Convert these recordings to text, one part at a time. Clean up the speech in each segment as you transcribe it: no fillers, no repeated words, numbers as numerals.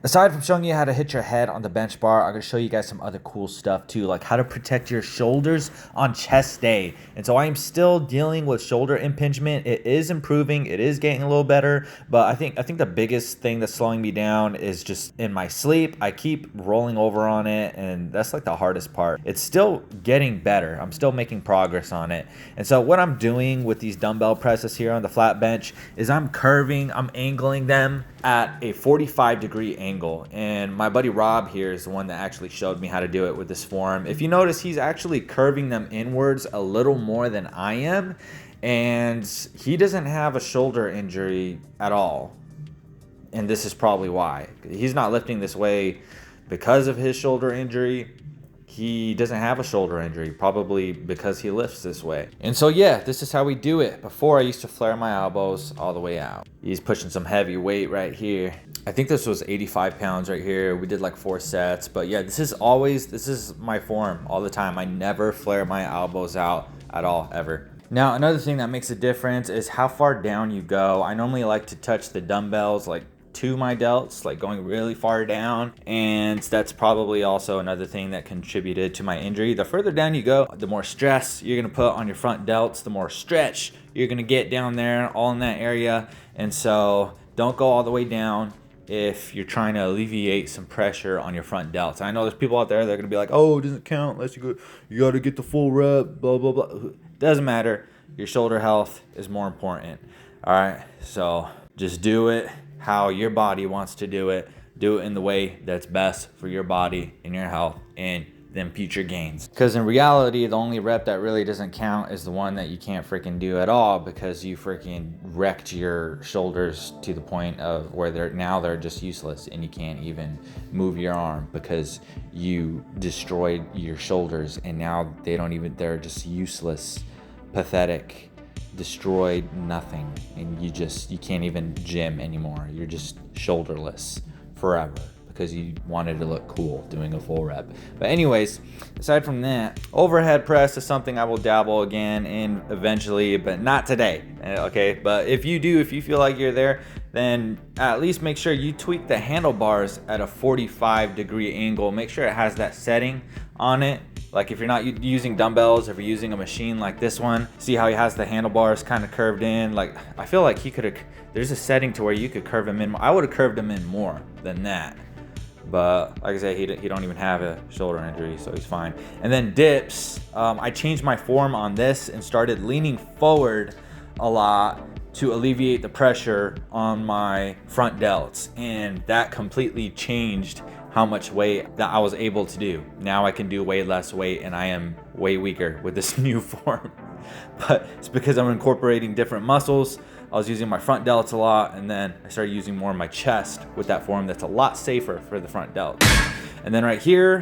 Aside from showing you how to hit your head on the bench bar, I'm going to show you guys some other cool stuff too, like how to protect your shoulders on chest day. And so I am still dealing with shoulder impingement. It is improving. It is getting a little better, but I think the biggest thing that's slowing me down is just in my sleep. I keep rolling over on it, and that's like the hardest part. It's still getting better. I'm still making progress on it. And so what I'm doing with these dumbbell presses here on the flat bench is I'm angling them at a 45-degree angle. And my buddy Rob here is the one that actually showed me how to do it with this form. If you notice, he's actually curving them inwards a little more than I am, and he doesn't have a shoulder injury at all. And this is probably why. He's not lifting this way because of his shoulder injury. He doesn't have a shoulder injury, probably because he lifts this way. And so yeah, this is how we do it. Before, I used to flare my elbows all the way out. He's pushing some heavy weight right here. I think this was 85 pounds right here. We did like 4 sets, but yeah, this is my form all the time. I never flare my elbows out at all, ever. Now, another thing that makes a difference is how far down you go. I normally like to touch the dumbbells like to my delts, like going really far down, and that's probably also another thing that contributed to my injury. The further down you go, the more stress you're gonna put on your front delts, the more stretch you're gonna get down there, all in that area. And so don't go all the way down if you're trying to alleviate some pressure on your front delts. I know there's people out there that are gonna be like, oh, it doesn't count unless you gotta get the full rep, blah blah blah. Doesn't matter. Your shoulder health is more important. All right, so just do it how your body wants to do it. Do it in the way that's best for your body and your health and them future gains. Because in reality, the only rep that really doesn't count is the one that you can't freaking do at all, because you freaking wrecked your shoulders to the point of where they're just useless, and you can't even move your arm because you destroyed your shoulders, and now they're just useless, pathetic, destroyed, nothing, and you can't even gym anymore. You're just shoulderless forever because you wanted to look cool doing a full rep. But anyways, aside from that, overhead press is something I will dabble again in eventually, but not today. Okay, but if you feel like you're there, then at least make sure you tweak the handlebars at a 45-degree angle. Make sure it has that setting on it. Like if you're not using dumbbells, if you're using a machine like this one, see how he has the handlebars kind of curved in? Like, I feel like there's a setting to where you could curve him in. I would have curved him in more than that. But like I said, he don't even have a shoulder injury, so he's fine. And then dips, I changed my form on this and started leaning forward a lot to alleviate the pressure on my front delts. And that completely changed how much weight that I was able to do. Now I can do way less weight, and I am way weaker with this new form. But it's because I'm incorporating different muscles. I was using my front delts a lot, and then I started using more of my chest with that form that's a lot safer for the front delts. And then right here,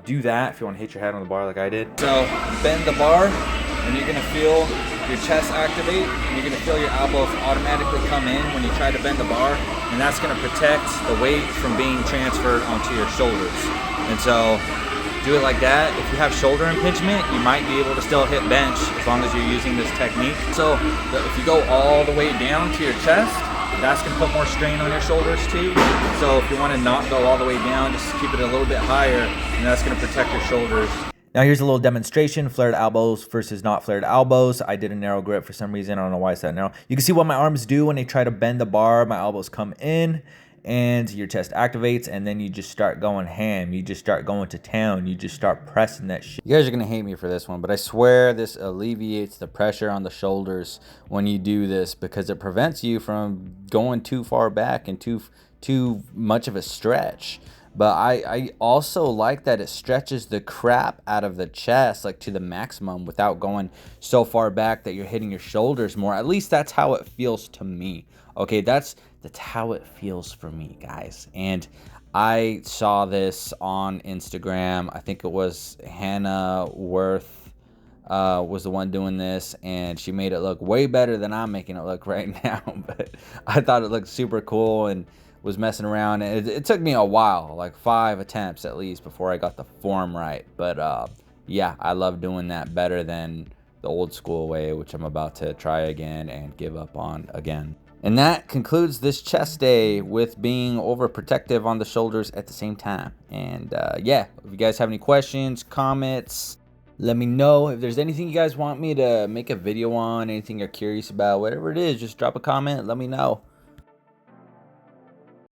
do that if you want to hit your head on the bar like I did. So bend the bar, and you're gonna feel your chest activate, and you're gonna feel your elbows automatically come in when you try to bend the bar, and that's gonna protect the weight from being transferred onto your shoulders. And so do it like that. If you have shoulder impingement, you might be able to still hit bench as long as you're using this technique. So if you go all the way down to your chest, that's gonna put more strain on your shoulders too. So if you wanna not go all the way down, just keep it a little bit higher, and that's gonna protect your shoulders. Now here's a little demonstration, flared elbows versus not flared elbows. I did a narrow grip for some reason. I don't know why it's that narrow. You can see what my arms do when they try to bend the bar. My elbows come in and your chest activates, and then you just start going ham. You just start going to town. You just start pressing that shit. You guys are gonna hate me for this one, but I swear this alleviates the pressure on the shoulders when you do this, because it prevents you from going too far back and too much of a stretch. But I also like that it stretches the crap out of the chest, like to the maximum, without going so far back that you're hitting your shoulders more. At least that's how it feels to me. Okay, that's how it feels for me, guys. And I saw this on Instagram. I think it was Hannah Worth was the one doing this, and she made it look way better than I'm making it look right now. But I thought it looked super cool and was messing around, and it took me a while, like 5 attempts at least, before I got the form right. But yeah, I love doing that better than the old school way, which I'm about to try again and give up on again. And that concludes this chest day with being overprotective on the shoulders at the same time. And yeah, if you guys have any questions, comments, let me know. If there's anything you guys want me to make a video on, anything you're curious about, whatever it is, just drop a comment, let me know.